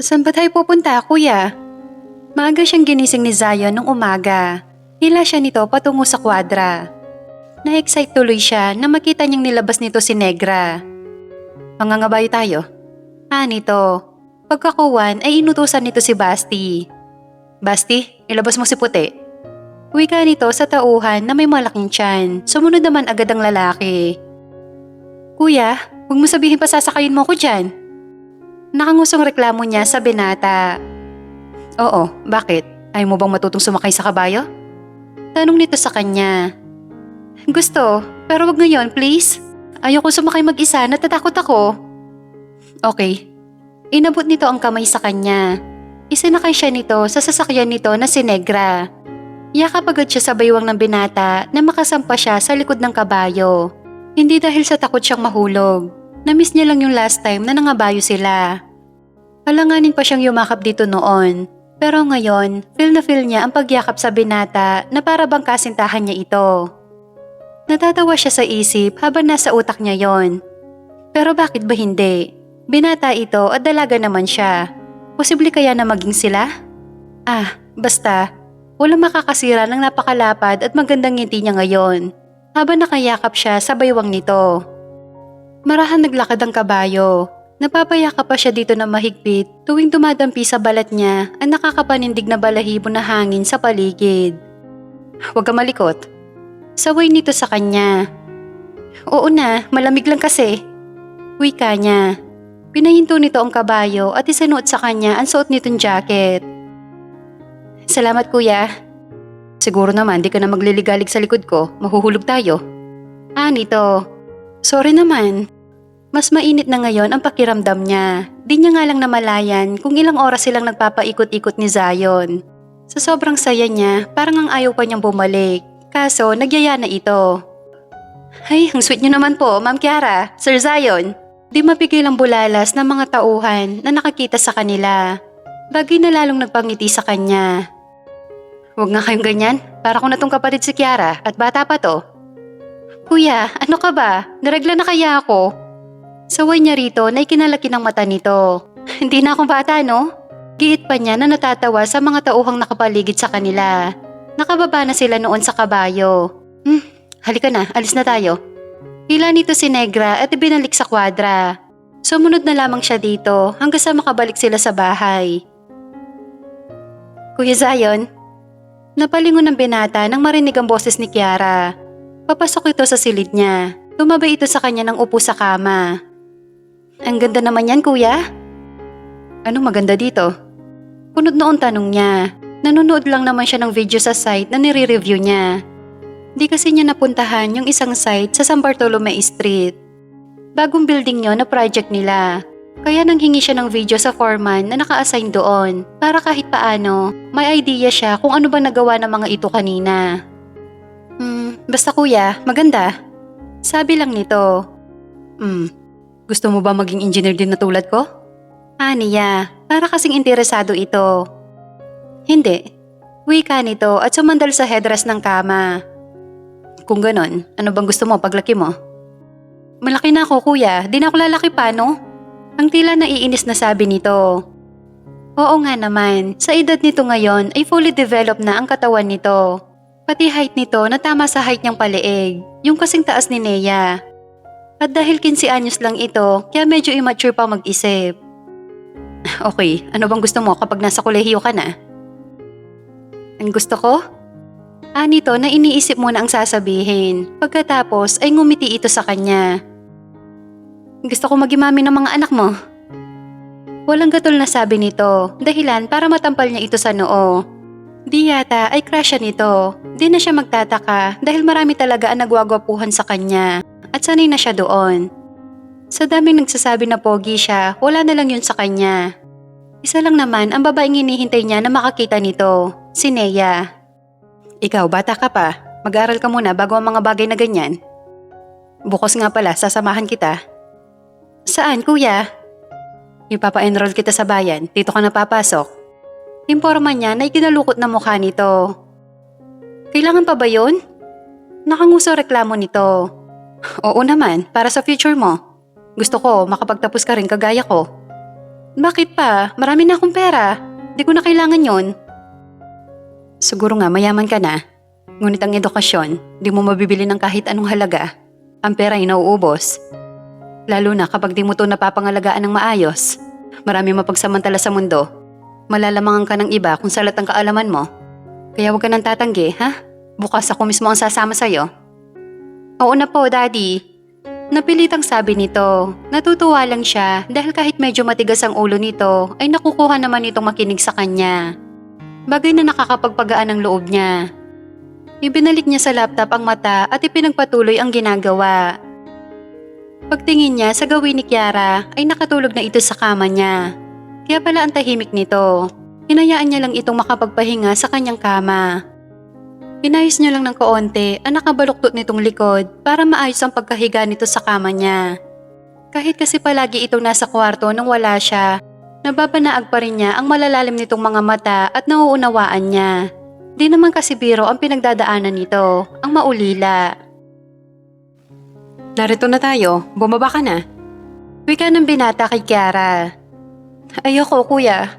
Saan ba tayo pupunta, kuya? Maaga siyang ginising ni Zion nung umaga. Hila siya nito patungo sa kwadra. Na-excite tuloy siya na makita niyang nilabas nito si Negra. Mangangabayo tayo. Nito. Pagkakuwan ay inutusan nito si Basti. Basti, ilabas mo si Puti. Wika nito sa tauhan na may malaking tiyan. Sumunod naman agad ang lalaki. Kuya, huwag mo sabihin pa sasakayin mo ko dyan. Nakangusong reklamo niya sa binata. Oo, bakit? Ayaw mo bang matutong sumakay sa kabayo? Tanong nito sa kanya. Gusto, pero wag ngayon please. Ayoko sumakay mag-isa, natatakot ako. Okay. Inabot nito ang kamay sa kanya. Isinakay siya nito sa sasakyan nito na si Negra. Yakap agad siya sa baywang ng binata na makasampa siya sa likod ng kabayo. Hindi dahil sa takot siyang mahulog. Na-miss niya lang yung last time na nangabayo sila. Alanganin pa siyang yumakap dito noon. Pero ngayon, feel na feel niya ang pagyakap sa binata na para bang kasintahan niya ito. Natatawa siya sa isip habang nasa utak niya yon. Pero bakit ba hindi? Binata ito at dalaga naman siya. Posible kaya na maging sila? Basta. Walang makakasira ng napakalapad at magandang ngiti niya ngayon. Habang nakayakap siya sa baywang nito. Marahan naglakad ang kabayo. Napapayakap pa siya dito na mahigpit tuwing dumadampi sa balat niya ang nakakapanindig na balahibo na hangin sa paligid. Huwag ka malikot. Saway nito sa kanya. Oo na, malamig lang kasi. Wika niya. Pinahinto nito ang kabayo at isinuot sa kanya ang suot nitong jacket. Salamat kuya. Siguro naman di ka na magliligalig sa likod ko, mahuhulog tayo. Nito. Sorry naman. Mas mainit na ngayon ang pakiramdam niya. Di niya nga lang namalayan kung ilang oras silang nagpapaikot-ikot ni Zion. Sa sobrang saya niya, parang ang ayaw pa niyang bumalik. Kaso nagyaya na ito. Ay, ang sweet niyo naman po, Ma'am Kiara, Sir Zion. Di mapigil ang bulalas ng mga tauhan na nakakita sa kanila. Bagay na lalong nagpangiti sa kanya. Huwag nga kayong ganyan, para ko na tong kapatid si Kiara at bata pa to. Kuya, ano ka ba? Naregla na kaya ako? Saway niya rito na ikinalaki ng mata nito. Hindi na akong bata, no? Giit pa niya na natatawa sa mga tauhang nakapaligid sa kanila. Nakababa na sila noon sa kabayo. Halika na, alis na tayo. Hila nito si Negra at ibinalik sa kwadra. Sumunod na lamang siya dito hanggang sa makabalik sila sa bahay. Kuya Zion, napalingon ng binata nang marinig ang boses ni Kiara. Papasok ito sa silid niya. Tumabay ito sa kanya ng upo sa kama. Ang ganda naman yan, kuya. Anong maganda dito? Kunod noon tanong niya. Nanonood lang naman siya ng video sa site na nire-review niya. Di kasi niya napuntahan yung isang site sa San Bartolome Street. Bagong building yun na project nila. Kaya nanghingi siya ng video sa foreman na naka-assign doon para kahit paano may idea siya kung ano bang nagawa ng mga ito kanina. Basta kuya, maganda. Sabi lang nito. Gusto mo ba maging engineer din na tulad ko? Niya, para kasing interesado ito. Hindi. Wika nito at sumandal sa headrest ng kama. Kung ganon, ano bang gusto mo paglaki mo? Malaki na ako kuya, di na ako lalaki pa no? Ang tila naiinis na sabi nito. Oo nga naman, sa edad nito ngayon ay fully developed na ang katawan nito. Pati height nito na tama sa height niyang paleeg, yung kasing taas ni Nea. At dahil 15 anyos lang ito, kaya medyo immature pa mag-isip. Okay, ano bang gusto mo kapag nasa kolehiyo ka na? Ang gusto ko? Nito na iniisip mo na ang sasabihin. Pagkatapos ay ngumiti ito sa kanya. Gusto ko maging mami ng mga anak mo. Walang gatol na sabi nito, dahilan para matampal niya ito sa noo. Di yata ay crush siya nito. Di na siya magtataka dahil marami talaga ang nagwagwapuhan sa kanya at sanay na siya doon. Sa daming nagsasabi na pogi siya, wala na lang yun sa kanya. Isa lang naman ang babaeng hinihintay niya na makakita nito, si Nea. Ikaw, bata ka pa. Mag-aaral ka muna bago ang mga bagay na ganyan. Bukas nga pala, sasamahan kita. Saan, kuya? Ipapa-enroll kita sa bayan. Dito ka na papasok. Imporma niya na ikinalukot na mukha nito. Kailangan pa ba yun? Nakanguso reklamo nito. Oo naman, para sa future mo. Gusto ko makapagtapos ka rin kagaya ko. Bakit pa? Marami na akong pera. Di ko na kailangan yon. Siguro nga mayaman ka na. Ngunit ang edukasyon, di mo mabibili ng kahit anong halaga. Ang pera ay nauubos. Lalo na kapag di mo to napapangalagaan ng maayos. Marami mapagsamantala sa mundo. Malalamangan ka ng iba kung salat ang kaalaman mo. Kaya huwag ka nang tatanggi, ha? Bukas ako mismo ang sasama sa'yo. Oo na po, Daddy. Napilitang sabi nito. Natutuwa lang siya dahil kahit medyo matigas ang ulo nito ay nakukuha naman itong makinig sa kanya. Bagay na nakakapagpagaan ng loob niya. Ibinalik niya sa laptop ang mata at ipinagpatuloy ang ginagawa. Pagtingin niya sa gawin ni Kiara ay nakatulog na ito sa kama niya. Kaya pala ang tahimik nito. Hinayaan niya lang itong makapagpahinga sa kanyang kama. Inayos niya lang ng kaunti ang nakabaluktot nitong likod para maayos ang pagkahiga nito sa kama niya. Kahit kasi palagi itong nasa kwarto nang wala siya, nababanaag pa rin niya ang malalalim nitong mga mata at nauunawaan niya. Di naman kasi biro ang pinagdadaanan nito, ang maulila. Narito na tayo, bumaba ka na. Wika ng binata kay Kiara. Ayoko kuya.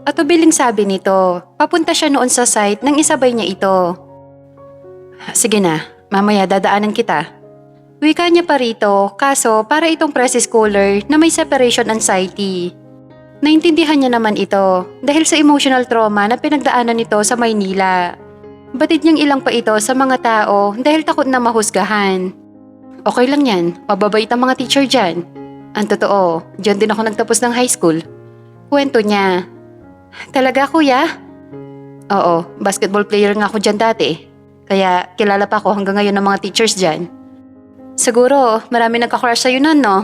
At ubiling sabi nito, papunta siya noon sa site nang isabay niya ito. Sige na, mamaya dadaanan kita. Wika niya pa rito, kaso para itong pre-schooler na may separation anxiety. Naintindihan niya naman ito dahil sa emotional trauma na pinagdaanan nito sa Maynila. Batid niyang ilang pa ito sa mga tao dahil takot na mahusgahan. Okay lang yan, mababait ang mga teacher dyan. Ang totoo, dyan din ako nagtapos ng high school. Kwento niya. Talaga kuya? Oo, basketball player nga ako dyan dati. Kaya kilala pa ako hanggang ngayon ng mga teachers dyan. Siguro, marami nagka-crush sa'yo nun, no?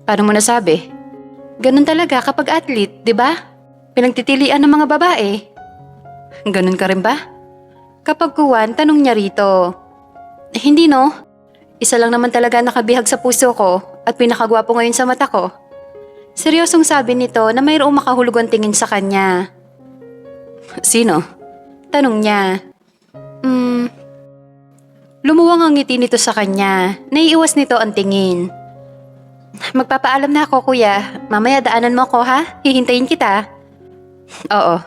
Paano mo nasabi? Ganun talaga kapag athlete, di ba? Pinagtitilian ng mga babae. Ganun ka rin ba? Kapag kuwan, tanong niya rito. Hindi no. Isa lang naman talaga nakabihag sa puso ko at pinakagwapo ngayon sa mata ko. Seryosong sabi nito na mayroong makahulugan tingin sa kanya. Sino? Tanong niya. Lumuwang ang ngiti nito sa kanya. Naiiwas nito ang tingin. Magpapaalam na ako kuya. Mamaya daanan mo ako ha? Hihintayin kita. Oo.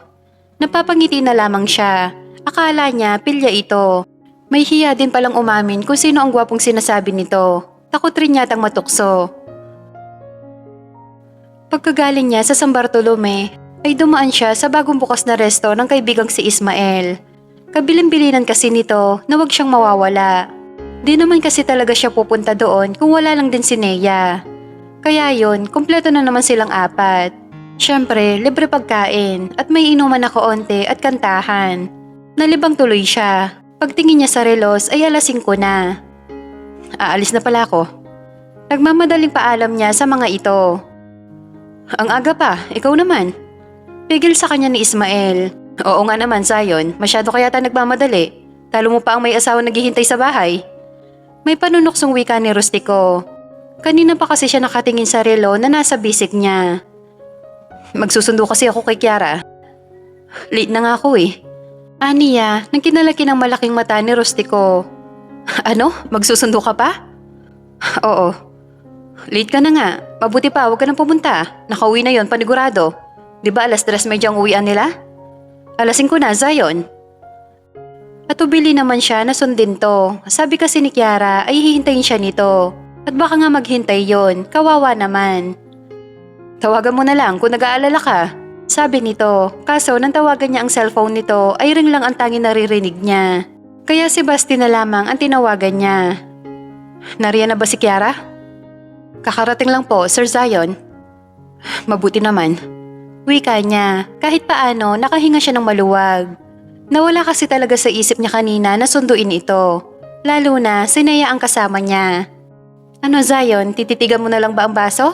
Napapangiti na lamang siya. Akala niya pilya ito. May hiya din palang umamin kung sino ang gwapong sinasabi nito. Takot rin yatang matukso. Pagkagaling niya sa San Bartolome, ay dumaan siya sa bagong bukas na resto ng kaibigang si Ismael. Kabilin-bilinan kasi nito na wag siyang mawawala. Di naman kasi talaga siya pupunta doon kung wala lang din si Nea. Kaya yon, kumpleto na naman silang apat. Siyempre, libre pagkain at may inuman na kaunti at kantahan. Nalibang tuloy siya. Pagtingin niya sa relos ay alas 5 na. Aalis na pala ako. Nagmamadaling paalam niya sa mga ito. Ang aga pa, ikaw naman. Pigil sa kanya ni Ismael. Oo nga naman, Zion. Masyado ka yata nagmamadali. Talo mo pa ang may asawa naghihintay sa bahay. May panunuksong wika ni Rustico. Kanina pa kasi siya nakatingin sa relo na nasa bisik niya. Magsusundo kasi ako kay Kiara. Late na nga ako eh. Aniya, nang kinalaki ng malaking mata ni Rustico. Ano? Magsusundo ka pa? Oo. Late ka na nga. Mabuti pa, huwag ka nang pumunta. Nakauwi na yon panigurado. Di ba alas 3:30 ang uwian nila? Alas 5 na, Zion. At ubili naman siya na sundin to. Sabi kasi ni Kiara ay hihintayin siya nito. At baka nga maghintay yon, kawawa naman. Tawagan mo na lang kung nag-aalala ka. Sabi nito, kaso nang tawagan niya ang cellphone nito ay ring lang ang tanging naririnig niya. Kaya si Basti na lamang ang tinawagan niya. Nariyan na ba si Kiara? Kakarating lang po, Sir Zion. Mabuti naman. Wika niya, kahit paano nakahinga siya ng maluwag. Nawala kasi talaga sa isip niya kanina na sunduin ito. Lalo na si Nea ang kasama niya. Ano Zion, tititigan mo na lang ba ang baso?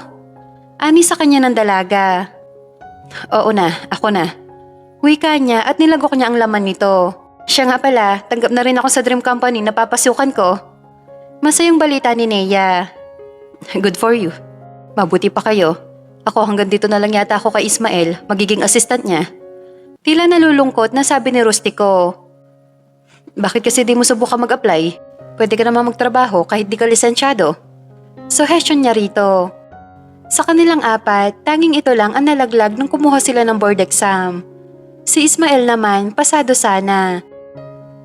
Ani sa kanya ng dalaga. Oo na, ako na. Wika niya at nilagok niya ang laman nito. Siya nga pala, tanggap na rin ako sa dream company na papasukan ko. Masayang balita ni Nea. Good for you. Mabuti pa kayo. Ako hanggang dito na lang yata ako kay Ismael, magiging assistant niya. Tila nalulungkot na sabi ni Rustico. Bakit kasi di mo subukan mag-apply? Pwede ka naman magtrabaho kahit di ka lisensyado. Suggestion niya rito. Sa kanilang apat, tanging ito lang ang nalaglag nung kumuha sila ng board exam. Si Ismael naman, pasado sana.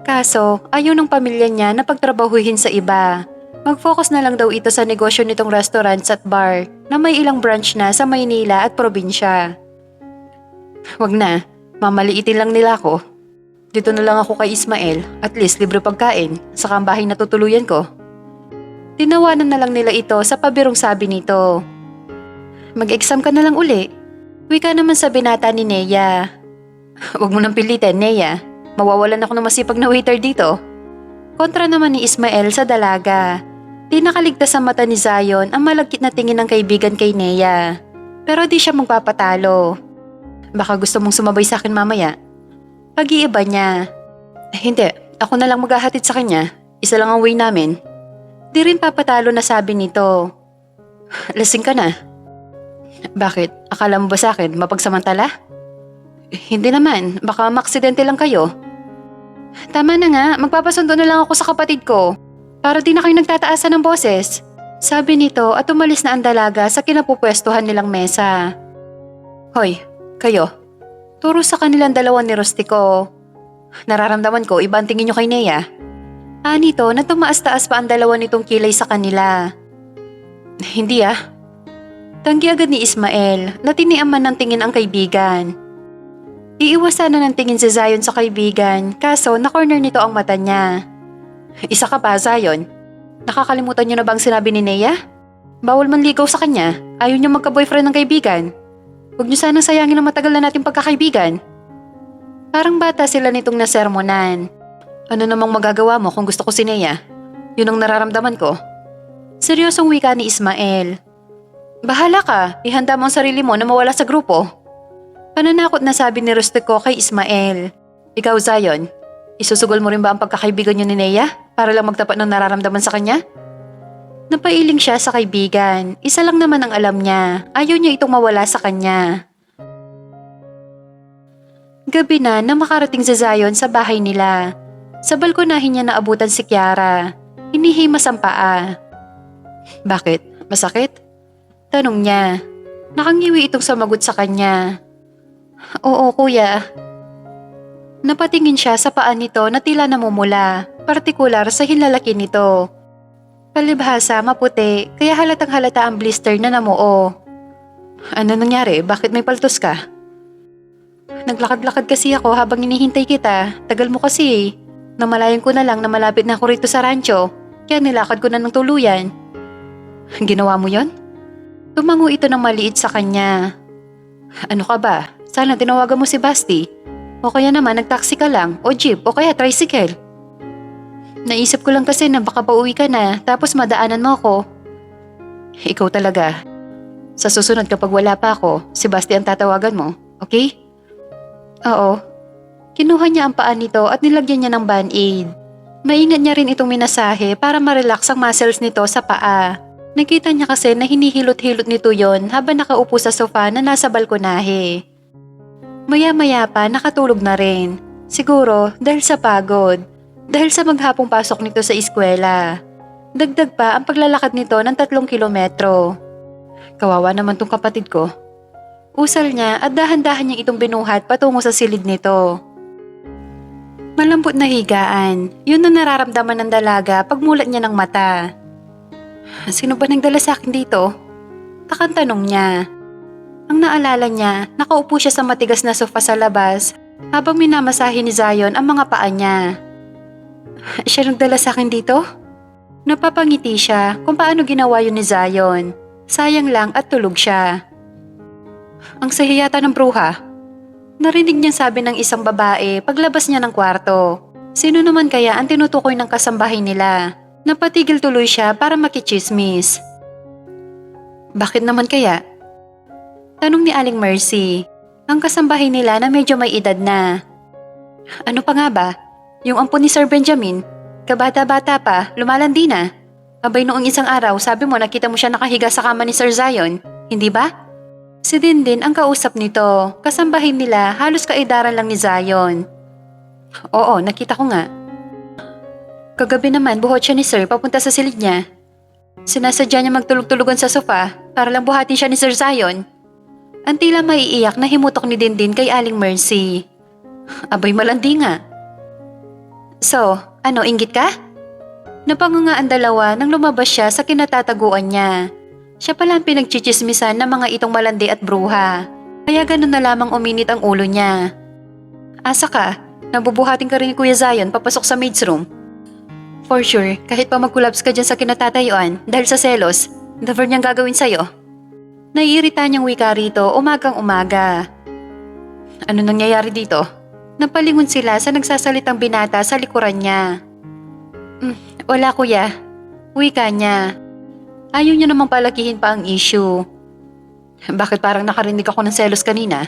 Kaso, ayaw ng pamilya niya na pagtrabahuhin sa iba. Mag-focus na lang daw ito sa negosyo nitong restaurants at bar na may ilang branch na sa Maynila at probinsya. Wag na, mamaliitin lang nila ako. Dito na lang ako kay Ismael, at least libre pagkain, saka ang bahay na tutuluyan ko. Tinawanan na lang nila ito sa pabirong sabi nito. Mag-exam ka na lang uli. Wika naman sa binata ni Nea. Huwag mo nang pilitin, Nea. Mawawalan ako ng masipag na waiter dito. Kontra naman ni Ismael sa dalaga. Di nakaligtas sa mata ni Zion ang malagkit na tingin ng kaibigan kay Nea. Pero di siya magpapatalo. Baka gusto mong sumabay sa akin mamaya. Pag-iiba niya. Hindi, ako na lang maghahatid sa kanya. Isa lang ang way namin. Di rin papatalo na sabi nito. Lasing ka na. Bakit? Akala mo ba sa akin mapagsamantala? Hindi naman, baka maaksidente lang kayo. Tama na nga, magpapasundo na lang ako sa kapatid ko. Para di na kayo nagtataasan ng boses. Sabi nito at umalis na ang dalaga sa kinapupwestuhan nilang mesa. Hoy, kayo. Turo sa kanilang dalawa ni Rustico. Nararamdaman ko iba ang tingin nyo kay Nea. Nito na tumaas-taas pa ang dalawa nitong kilay sa kanila. Hindi Tanggi agad ni Ismael na tiniaman ng tingin ang kaibigan. Iiwasan na ng tingin si Zion sa kaibigan kaso na-corner nito ang mata niya. Isa ka pa, Zion. Nakakalimutan niyo na bang sinabi ni Nea? Bawal manligaw sa kanya. Ayaw niyo magka-boyfriend ng kaibigan. Huwag niyo sanang sayangin ang matagal na nating pagkakaibigan. Parang bata sila nitong nasermonan. Ano namang magagawa mo kung gusto ko si Nea? Yun ang nararamdaman ko. Seryosong wika ni Ismael. Bahala ka, ihanda mo ang sarili mo na mawala sa grupo. Pananakot na sabi ni Rustico kay Ismael. Ikaw, Zion, isusugol mo rin ba ang pagkakaibigan niyo ni Nea para lang magtapat ng nararamdaman sa kanya? Napailing siya sa kaibigan. Isa lang naman ang alam niya. Ayaw niya itong mawala sa kanya. Gabi na makarating si Zion sa bahay nila. Sa balkonahin niya naabutan si Kiara. Hinihimas ang paa. Bakit? Masakit? Tanong niya. Nakangiwi itong sumagot sa kanya. Oo, kuya. Napatingin siya sa paa nito na tila namumula, partikular sa hinlalaki nito. Palibhasa, maputi, kaya halatang halata ang blister na namuo. Ano nangyari? Bakit may paltos ka? Naglakad-lakad kasi ako habang hinihintay kita. Tagal mo kasi. Namalayan ko na lang na malapit na ako rito sa rancho, kaya nilakad ko na ng tuluyan. Ginawa mo yon? Tumango ito ng maliit sa kanya. Ano ka ba? Sana tinawagan mo si Basti. O kaya naman nagtaxi ka lang, o jeep, o kaya tricycle. Naisip ko lang kasi na baka pauwi ka na, tapos madaanan mo ako. Ikaw talaga. Sa susunod kapag wala pa ako, si Basti ang tatawagan mo, okay? Oo. Kinuha niya ang paa nito at nilagyan niya ng band-aid. Maingat niya rin itong minasahe para ma-relax ang muscles nito sa paa. Nakita niya kasi na hinihilot-hilot nito yon habang nakaupo sa sofa na nasa balkonahe. Maya-maya pa nakatulog na rin. Siguro dahil sa pagod. Dahil sa maghapong pasok nito sa eskwela. Dagdag pa ang paglalakad nito ng 3 kilometro. Kawawa naman tong kapatid ko. Usal niya at dahan-dahan niyang itong binuhat patungo sa silid nito. Malambot na higaan. Yun na nararamdaman ng dalaga pagmulat niya ng mata. Sino ba nagdala sa akin dito? Takang tanong niya. Ang naalala niya, nakaupo siya sa matigas na sofa sa labas habang minamasahe ni Zion ang mga paa niya. Siya nagdala sa akin dito? Napapangiti siya kung paano ginawa yun ni Zion. Sayang lang at tulog siya. Ang sahi yata ng bruha. Narinig niyang sabi ng isang babae paglabas niya ng kwarto. Sino naman kaya ang tinutukoy ng kasambahay nila? Napatigil tuloy siya para makichismis. Bakit naman kaya? Tanong ni Aling Mercy, ang kasambahay nila na medyo may edad na. Ano pa nga ba? Yung ampon ni Sir Benjamin, kabata-bata pa, lumalandi na. Abay noong isang araw, sabi mo nakita mo siya nakahiga sa kama ni Sir Zion, hindi ba? Si Dindin ang kausap nito, kasambahay nila halos kaedaran lang ni Zion. Oo, nakita ko nga. Kagabi naman buhot siya ni Sir papunta sa silid niya. Sinasadya niya magtulog-tulugan sa sofa, para lang buhatin siya ni Sir Zion. Ang tila maiiyak na himutok ni Dindin kay Aling Mercy. Abay malandi nga. So, ano, inggit ka? Napanganga ang dalawa nang lumabas siya sa kinatataguan niya. Siya pala ang pinagchichismisan ng mga itong malandi at bruha. Kaya ganun na lamang uminit ang ulo niya. Asa ka? Nabubuhatin ka rin ni Kuya Zion papasok sa maid's room. For sure, kahit pa mag-collapse ka dyan sa kinatatayuan dahil sa selos, never niyang gagawin sa'yo. Naiirita niyang wika rito umagang umaga. Ano nangyayari dito? Napalingon sila sa nagsasalitang binata sa likuran niya. Wala kuya. Wika niya. Ayaw niya namang palakihin pa ang issue. Bakit parang nakarinig ako ng selos kanina?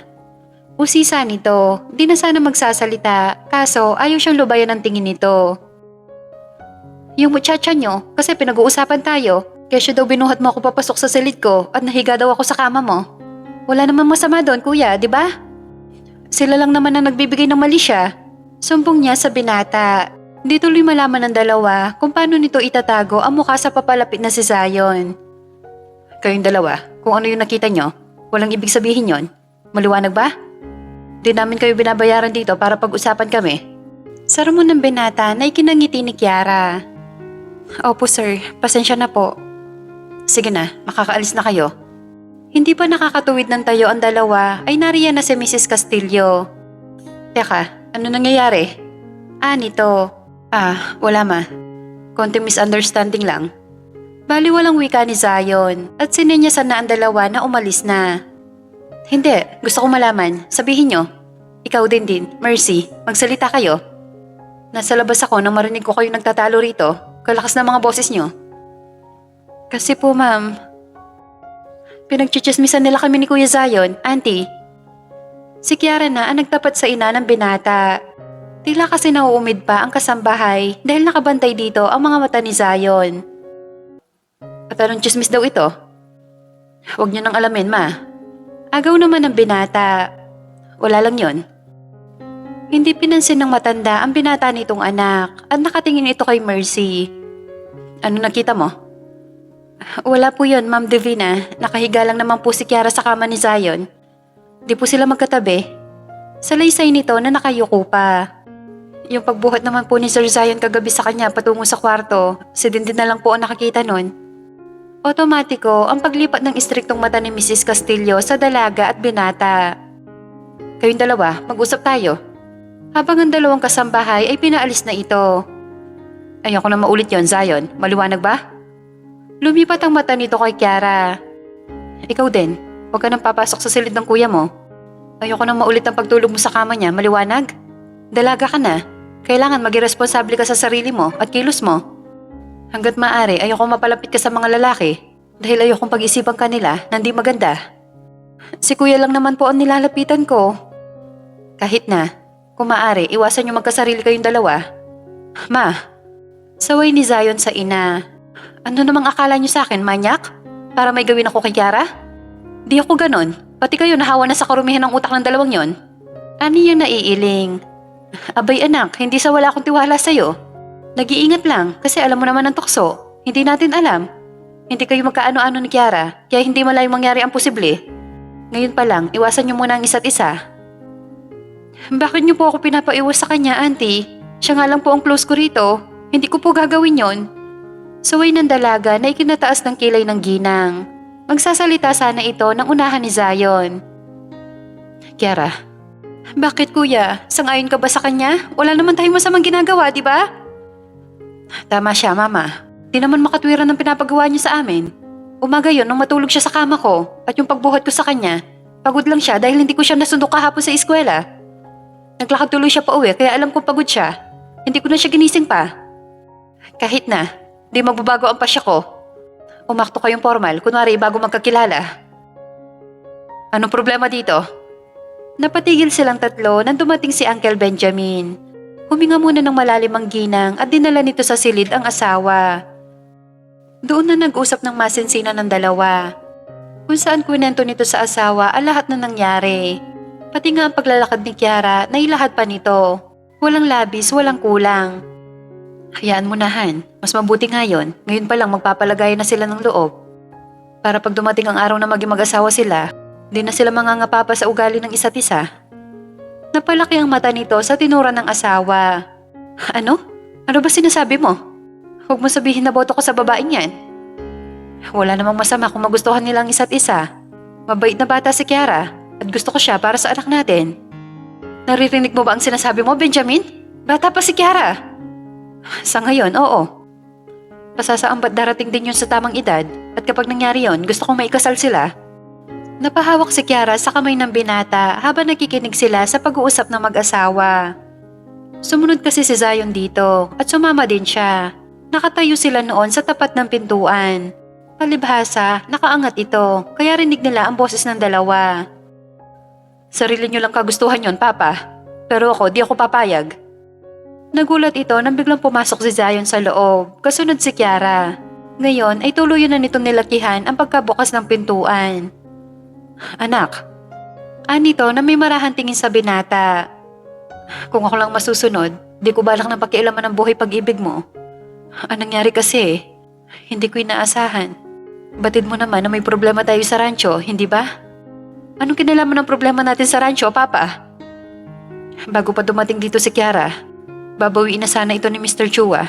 Usisa nito, di na sana magsasalita, kaso ayaw siyang lubayan ng tingin nito. Yung muchacha niyo, kasi pinag-uusapan tayo, kaya siya daw binuhat mo ako papasok sa silid ko at nahiga daw ako sa kama mo. Wala namang masama doon kuya, di ba? Sila lang naman ang nagbibigay ng mali siya. Sumbong niya sa binata. Di tuloy malaman ng dalawa kung paano nito itatago ang mukha sa papalapit na si Zion. Kayong dalawa, kung ano yung nakita nyo, walang ibig sabihin yon. Maliwanag ba? Di namin kayo binabayaran dito para pag-usapan kami. Sa ramon ng binata na ikinangiti ni Kiara. Opo sir, pasensya na po. Sige na, makakaalis na kayo. Hindi pa nakakatuwid ng tayo ang dalawa ay nariyan na si Mrs. Castillo. Teka, ano nangyayari? Nito. Wala ma. Konting misunderstanding lang. Bali walang wika ni Zion at sinenyasan na ang dalawa na umalis na. Hindi, gusto ko malaman. Sabihin nyo. Ikaw din, Mercy, magsalita kayo. Nasa labas ako nang marinig ko kayo nagtatalo rito. Kalakas na mga boses nyo. Kasi po ma'am, pinagchichismisan nila kami ni Kuya Zion, auntie. Si Kiara na ang nagtapat sa ina ng binata. Tila kasi nauumid pa ang kasambahay dahil nakabantay dito ang mga mata ni Zion. At anong chismis daw ito? Huwag niyo nang alamin, ma. Agaw naman ang binata. Wala lang yon. Hindi pinansin ng matanda ang binata nitong anak at nakatingin ito kay Mercy. Ano nakita mo? Wala po yon, Ma'am Divina. Nakahiga lang naman po si Kiara sa kama ni Zion. Di po sila magkatabi. Salaysay nito na nakayuko pa. Yung pagbuhat naman po ni Sir Zion kagabi sa kanya patungo sa kwarto, si Dindin na lang po ang nakakita nun. Otomatiko ang paglipat ng istriktong mata ni Mrs. Castillo sa dalaga at binata. Kayong dalawa, mag-usap tayo. Habang ang dalawang kasambahay ay pinaalis na ito. Ayoko na maulit yon, Zion. Maliwanag ba? Lumipat ang mata nito kay Kiara. Ikaw din, huwag ka nang papasok sa silid ng kuya mo. Ayoko nang maulit ang pagtulog mo sa kama niya, maliwanag? Dalaga ka na. Kailangan maging responsable ka sa sarili mo at kilos mo. Hanggat maaari, ayoko mapalapit ka sa mga lalaki dahil ayokong pag-isipan ka nila na hindi maganda. Si kuya lang naman po ang nilalapitan ko. Kahit na, kung maaari, iwasan niyo magkasarili kayong dalawa. Ma, saway ni Zion sa ina. Ano namang akala niyo sa akin, manyak? Para may gawin ako kay Kiara? Di ako ganon. Pati kayo nahawa na sa karumihan ng utak ng dalawang yon. Ani yung naiiling. Abay anak, hindi sa wala akong tiwala sa'yo. Nag-iingat lang kasi alam mo naman ang tukso. Hindi natin alam. Hindi kayo magkaano-ano ni Kiara, kaya hindi malayong mangyari ang posible. Ngayon pa lang, iwasan niyo muna ang isa't isa. Bakit niyo po ako pinapaiwas sa kanya, auntie? Siya nga lang po ang close ko rito. Hindi ko po gagawin yon. Suway ng dalaga na ikinataas ng kilay ng ginang. Magsasalita sana ito ng unahan ni Zion. Kiara, bakit kuya? Sang-ayon ka ba sa kanya? Wala naman tayong masamang ginagawa, di ba? Tama siya, mama. Di naman makatwiran ng pinapagawa niyo sa amin. Umaga yon nung matulog siya sa kama ko at yung pagbuhat ko sa kanya, pagod lang siya dahil hindi ko siya nasundo kahapon sa eskwela. Naglakad tuloy siya pa uwi kaya alam ko pagod siya. Hindi ko na siya ginising pa. Kahit na, di magbabago ang pasya ko. Umakto kayong formal, kunwari bago magkakilala. Anong problema dito? Napatigil silang tatlo nang dumating si Uncle Benjamin. Huminga muna ng malalim ang ginang at dinala nito sa silid ang asawa. Doon na nag-usap ng masinsinan ng dalawa. Kung saan kwento nito sa asawa ang lahat na nangyari. Pati nga ang paglalakad ni Kiara na ilahat pa nito. Walang labis, walang kulang. Hayaan mo na Han, mas mabuti nga yon. Ngayon pa lang magpapalagay na sila ng loob. Para pag dumating ang araw na maging mag-asawa sila, di na sila mangangapapa sa ugali ng isa't isa. Napalaki ang mata nito sa tinura ng asawa. Ano? Ano ba sinasabi mo? Huwag mo sabihin na boto ko sa babaeng yan. Wala namang masama kung magustuhan nila ang isa't isa. Mabait na bata si Kiara at gusto ko siya para sa anak natin. Naririnig mo ba ang sinasabi mo, Benjamin? Bata pa si Kiara. Sa ngayon, oo. Pasasaambat darating din yun sa tamang edad at kapag nangyari yun, gusto kong maikasal sila. Napahawak si Kiara sa kamay ng binata habang nakikinig sila sa pag-uusap ng mag-asawa. Sumunod kasi si Zion dito at sumama din siya. Nakatayo sila noon sa tapat ng pintuan. Palibhasa, nakaangat ito kaya rinig nila ang boses ng dalawa. Sarili niyo lang kagustuhan yon, Papa. Pero ako, di ako papayag. Nagulat ito nang biglang pumasok si Zion sa loob, kasunod si Kiara. Ngayon ay tuluyan na nitong nilakihan ang pagkabukas ng pintuan. Anak, anito na may marahan tingin sa binata. Kung ako lang masusunod, di ko balak na pakialaman ang buhay pag-ibig mo. Anong nangyari kasi? Hindi ko inaasahan. Batid mo naman na may problema tayo sa rancho, hindi ba? Anong kinalaman ng problema natin sa rancho, Papa? Bago pa dumating dito si Kiara, babawiin na sana ito ni Mr. Chua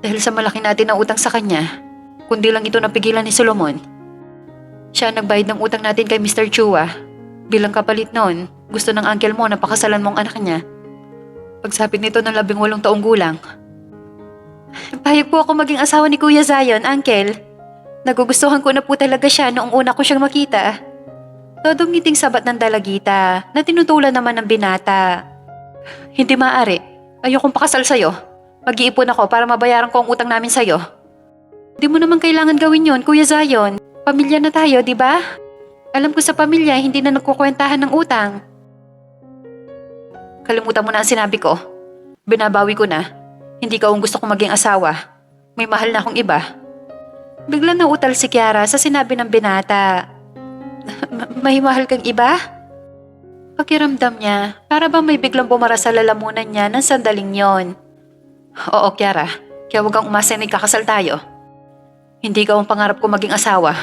dahil sa malaki natin na utang sa kanya, kundi lang ito napigilan ni Solomon. Siya nagbayad ng utang natin kay Mr. Chua. Bilang kapalit noon, gusto ng uncle mo na pakasalan mong anak niya. Pagsapit nito ng 18 taong gulang. Payag po ako maging asawa ni Kuya Zion, Uncle. Nagugustuhan ko na po talaga siya noong una ko siyang makita. Todong ngiting sabat ng dalagita na tinutulan naman ng binata. Hindi maaari. Ayokong pakasal sa'yo. Mag-iipon ako para mabayaran ko ang utang namin sa'yo. Hindi mo naman kailangan gawin yon, Kuya Zion. Pamilya na tayo, di ba? Alam ko sa pamilya hindi na nagkukwentahan ng utang. Kalimutan mo na ang sinabi ko. Binabawi ko na. Hindi ka ang gusto kong maging asawa. May mahal na akong iba. Biglang nautal si Kiara sa sinabi ng binata. May mahal kang iba? Pakiramdam niya, para bang may biglang bumara sa lalamunan niya ng sandaling yon. Oo, Kiara. Kaya huwag kang umasa na ikakasal tayo. Hindi ka ang pangarap ko maging asawa.